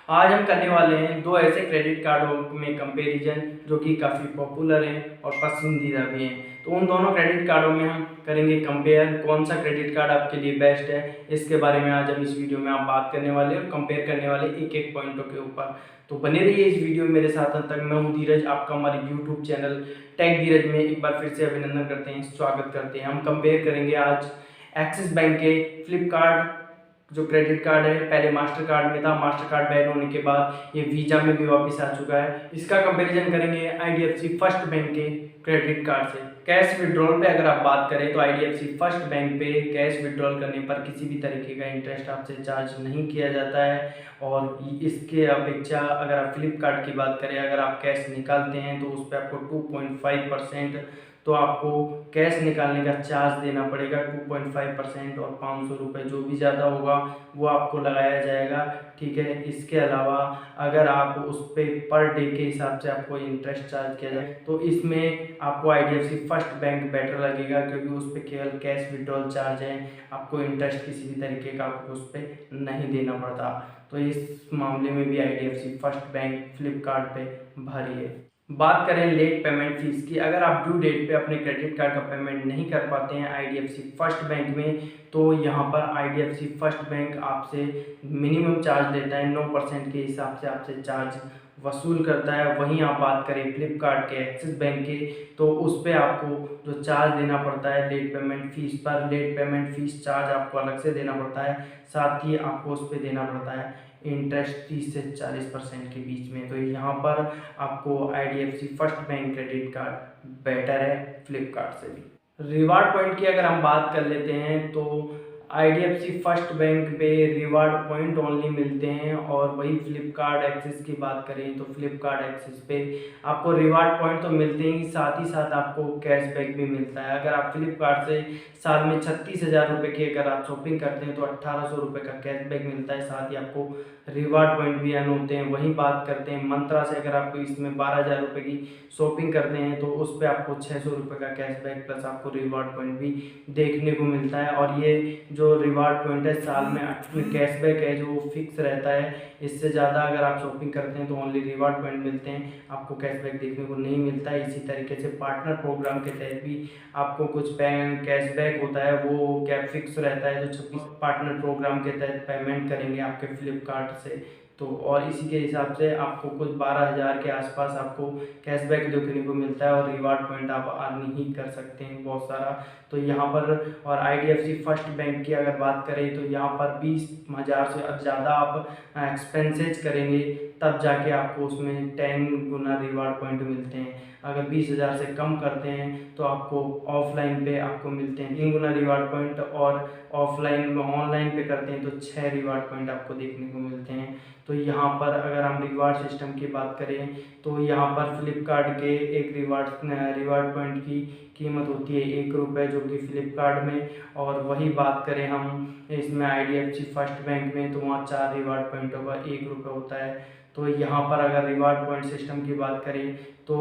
आज हम करने वाले हैं दो ऐसे क्रेडिट कार्डों में कंपैरिजन जो कि काफ़ी पॉपुलर हैं और पसंदीदा भी हैं। तो उन दोनों क्रेडिट कार्डों में हम करेंगे कंपेयर, कौन सा क्रेडिट कार्ड आपके लिए बेस्ट है, इसके बारे में आज हम इस वीडियो में आप बात करने वाले और कंपेयर करने वाले एक एक पॉइंटों के ऊपर। तो बने रहिए इस वीडियो में मेरे साथ अंत तक। मैं हूँ धीरज, आपका हमारे यूट्यूब चैनल टेक धीरज में एक बार फिर से अभिनंदन करते हैं, स्वागत करते हैं। हम कंपेयर करेंगे आज एक्सिस बैंक के फ्लिपकार्ट जो क्रेडिट कार्ड है, पहले मास्टर कार्ड में था, मास्टर कार्ड बैन होने के बाद ये वीजा में भी वापस आ चुका है। इसका कंपैरिजन करेंगे आईडीएफसी फर्स्ट बैंक के क्रेडिट कार्ड से। कैश विड्रॉल पे अगर आप बात करें तो आईडीएफसी फर्स्ट बैंक पे कैश विड्रॉल करने पर किसी भी तरीके का इंटरेस्ट आपसे चार्ज नहीं किया जाता है। और इसके अपेक्षा अगर आप फ्लिपकार्ट की बात करें, अगर आप कैश निकालते हैं तो उस पर आपको 2.5% तो आपको कैश निकालने का चार्ज देना पड़ेगा 2.5% और 500 रुपये जो भी ज़्यादा होगा वो आपको लगाया जाएगा। ठीक है, इसके अलावा अगर आप उस पर डे के हिसाब से आपको इंटरेस्ट चार्ज किया जाए तो इसमें आपको आईडीएफसी फर्स्ट बैंक बेटर लगेगा, क्योंकि उस पर केवल कैश विड्रॉल चार्ज है, आपको इंटरेस्ट किसी भी तरीके का आपको उस पर नहीं देना पड़ता। तो इस मामले में भी आईडीएफसी फर्स्ट बैंक फ्लिपकार्ट पे भारी है। बात करें लेट पेमेंट फीस की, अगर आप ड्यू डेट पे अपने क्रेडिट कार्ड का पेमेंट नहीं कर पाते हैं आईडीएफसी फर्स्ट बैंक में, तो यहाँ पर आईडीएफसी फर्स्ट बैंक आपसे मिनिमम चार्ज लेता है, 9% के हिसाब से आपसे चार्ज वसूल करता है। वहीं आप बात करें फ्लिपकार्ट के, एक्सिस बैंक के, तो उस पर आपको जो चार्ज देना पड़ता है लेट पेमेंट फीस पर, लेट पेमेंट फीस चार्ज आपको अलग से देना पड़ता है, साथ ही आपको उस पर देना पड़ता है इंटरेस्ट 30 से 40% के बीच में। तो यहाँ पर आपको IDFC first bank credit card better है फ्लिपकार्ट से भी। रिवार्ड पॉइंट की अगर हम बात कर लेते हैं तो आईडीएफसी फर्स्ट बैंक पे रिवार्ड पॉइंट ओनली मिलते हैं, और वही फ्लिपकार्ट एक्सिस की बात करें तो फ्लिपकार्ट एक्सिस पे आपको रिवार्ड पॉइंट तो मिलते ही साथ आपको कैशबैक भी मिलता है। अगर आप फ्लिपकार्ट से साल में 36,000 रुपये की अगर आप शॉपिंग करते हैं तो 1800 रुपये का कैशबैक मिलता है, साथ ही आपको रिवार्ड पॉइंट भी अर्न होते हैं। वहीं बात करते हैं मंत्रा से, अगर आपको इसमें 12,000 रुपये की शॉपिंग करते हैं तो उस पर आपको 600 रुपये का कैशबैक प्लस आपको रिवार्ड पॉइंट भी देखने को मिलता है। और ये जो रिवार्ड पॉइंट है साल में कैशबैक है जो फिक्स रहता है, इससे ज़्यादा अगर आप शॉपिंग करते हैं तो ओनली रिवार्ड पॉइंट मिलते हैं, आपको कैशबैक देखने को नहीं मिलता है। इसी तरीके से पार्टनर प्रोग्राम के तहत भी आपको कुछ कैशबैक होता है, वो कैप फिक्स रहता है जो 26 पार्टनर प्रोग्राम के तहत पेमेंट करेंगे आपके फ्लिपकार्ट से। तो और इसी के हिसाब से आपको कुछ 12,000 के आसपास आपको कैशबैक देखने को मिलता है, और रिवार्ड पॉइंट आप अर्न ही कर सकते हैं बहुत सारा। तो यहाँ पर और आईडीएफसी फर्स्ट बैंक की अगर बात करें तो यहाँ पर 20,000 से ज़्यादा आप एक्सपेंसेज करेंगे तब जाके आपको उसमें 10 गुना रिवार्ड पॉइंट मिलते हैं। अगर 20,000 से कम करते हैं तो आपको ऑफलाइन पे आपको मिलते हैं 3 गुना रिवार्ड पॉइंट, और ऑफलाइन में ऑनलाइन पे करते हैं तो 6 रिवार्ड पॉइंट आपको देखने को मिलते हैं। तो यहाँ पर अगर हम रिवार्ड सिस्टम की बात करें तो यहाँ पर फ्लिपकार्ट के एक रिवार्ड पॉइंट की कीमत होती है 1 रुपये जो कि फ्लिपकार्ट में, और वही बात करें हम इसमें आईडीएफसी फर्स्ट बैंक में तो वहाँ 4 रिवार्ड पॉइंटों का 1 रुपये होता है। तो यहाँ पर अगर रिवार्ड पॉइंट सिस्टम की बात करें तो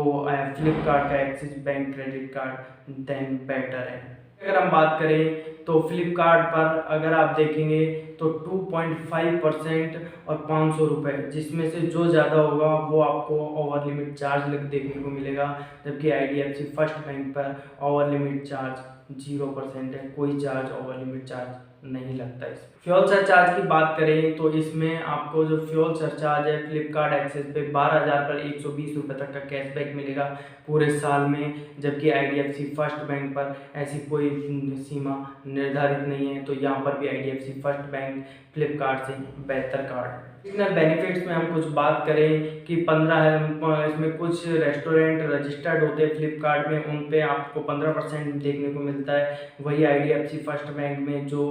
फ्लिपकार्ट का Axis bank credit card then better है। अगर हम बात करें तो फ्लिपकार्ट पर अगर आप देखेंगे तो 2.5% और 500 रुपये, जिसमें से जो ज़्यादा होगा वो आपको ओवर लिमिट चार्ज देखने को मिलेगा, जबकि आईडीएफसी फर्स्ट बैंक पर ओवर लिमिट चार्ज 0% है, कोई चार्ज ओवर लिमिट चार्ज नहीं लगता है। फ्यूल सरचार्ज की बात करें तो इसमें आपको जो फ्यूल सरचार्ज है फ्लिपकार्ट एक्सेस पे 12,000 पर 120 रुपये तक का कैशबैक मिलेगा पूरे साल में, जबकि आईडीएफसी फर्स्ट बैंक पर ऐसी कोई सीमा निर्धारित नहीं है। तो यहाँ पर भी आईडीएफसी फर्स्ट बैंक फ्लिपकार्ट से बेहतर कार्ड है। इसमें बेनिफिट्स में हम कुछ बात करें कि 15 इसमें कुछ रेस्टोरेंट रजिस्टर्ड होते हैं फ्लिपकार्ट में, उन पे आपको 15% देखने को मिलता है। वही आईडीएफसी फर्स्ट बैंक में जो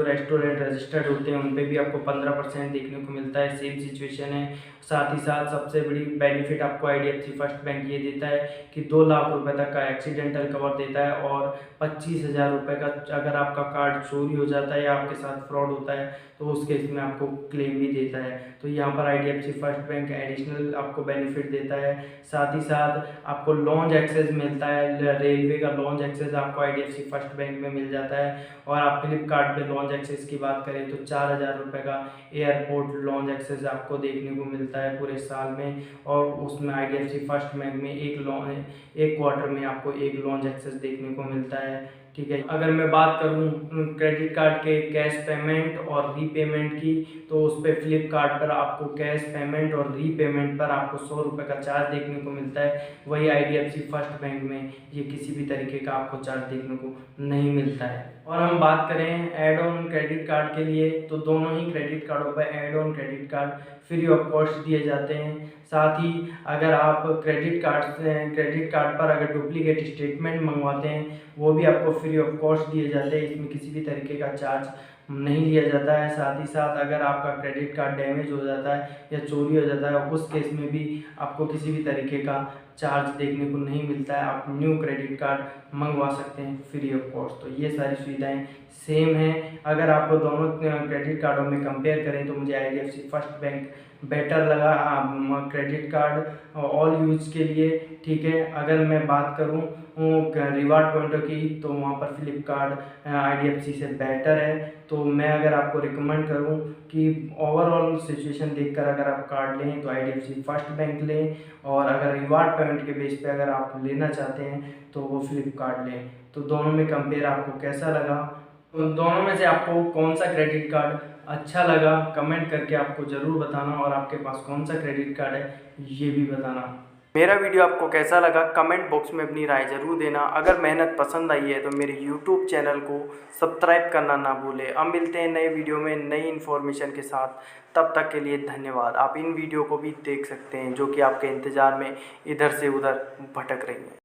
रेस्टोरेंट रजिस्टर्ड होते हैं उन पे भी आपको 15% देखने को मिलता है, सेम सिचुएशन है। साथ ही साथ सबसे बड़ी बेनिफिट आपको आईडीएफसी फर्स्ट बैंक ये देता है कि 2 लाख रुपए तक का एक्सीडेंटल कवर देता है, और 25,000 रुपये का अगर आपका कार्ड चोरी हो जाता है या आपके साथ फ्रॉड होता है तो उस केस में आपको क्लेम भी देता है। तो यहाँ पर आईडीएफसी फर्स्ट बैंक एडिशनल आपको बेनिफिट देता है। साथ ही साथ आपको लॉन्ज एक्सेस मिलता है, रेलवे का लॉन्ज एक्सेस आपको आईडीएफसी फर्स्ट बैंक में मिल जाता है, और आप फ्लिपकार्ट पे लॉन्ज एक्सेस की बात करें तो 4,000 रुपये का एयरपोर्ट लॉन्च एक्सेस आपको देखने को मिलता है पूरे साल में। और उसमें IDFC फर्स्ट बैंक में एक क्वार्टर में आपको एक लॉन्च एक्सेस देखने को मिलता है। ठीक है, अगर मैं बात करूं क्रेडिट कार्ड के कैश पेमेंट और रीपेमेंट की, तो उस पर फ्लिपकार्ट पर आपको कैश पेमेंट और रीपेमेंट पर आपको 100 रुपये का चार्ज देखने को मिलता है। वही IDFC फर्स्ट बैंक में ये किसी भी तरीके का आपको चार्ज देखने को नहीं मिलता है। और हम बात करें एड ऑन क्रेडिट कार्ड के लिए, तो दोनों ही क्रेडिट कार्डों पर add on credit card free of cost दिए जाते हैं। साथ ही अगर आप क्रेडिट कार्ड पर अगर डुप्लीकेट स्टेटमेंट मंगवाते हैं, वो भी आपको फ्री ऑफ कॉस्ट दिए जाते हैं। इसमें किसी भी तरीके का चार्ज नहीं लिया जाता है। साथ ही साथ अगर आपका क्रेडिट कार्ड डैमेज हो जाता है या चोरी हो जाता है, उस केस में भी आपको किसी भी तरीके का चार्ज देखने को नहीं मिलता है। आप न्यू क्रेडिट कार्ड मंगवा सकते हैं फ्री ऑफ कॉस्ट। तो ये सारी सुविधाएं सेम हैं। अगर आप दोनों क्रेडिट कार्डों में कंपेयर करें तो मुझे IDFC फर्स्ट बैंक बेटर लगा क्रेडिट कार्ड ऑल यूज के लिए। ठीक है, अगर मैं बात करूं रिवार्ड पॉइंटों की, तो वहाँ पर फ्लिपकार्ट IDFC से बेटर है। तो मैं अगर आपको रिकमेंड करूं कि ओवरऑल सिचुएशन देखकर अगर आप कार्ड लें तो IDFC फर्स्ट बैंक लें, और अगर रिवार्ड पॉइंट के बेस पे अगर आप लेना चाहते हैं तो वो फ्लिपकार्ट लें। तो दोनों में कंपेयर आपको कैसा लगा, दोनों में से आपको कौन सा क्रेडिट कार्ड अच्छा लगा, कमेंट करके आपको ज़रूर बताना। और आपके पास कौन सा क्रेडिट कार्ड है ये भी बताना। मेरा वीडियो आपको कैसा लगा कमेंट बॉक्स में अपनी राय ज़रूर देना। अगर मेहनत पसंद आई है तो मेरे YouTube चैनल को सब्सक्राइब करना ना भूलें। अब मिलते हैं नए वीडियो में नई इन्फॉर्मेशन के साथ, तब तक के लिए धन्यवाद। आप इन वीडियो को भी देख सकते हैं जो कि आपके इंतज़ार में इधर से उधर भटक रही हैं।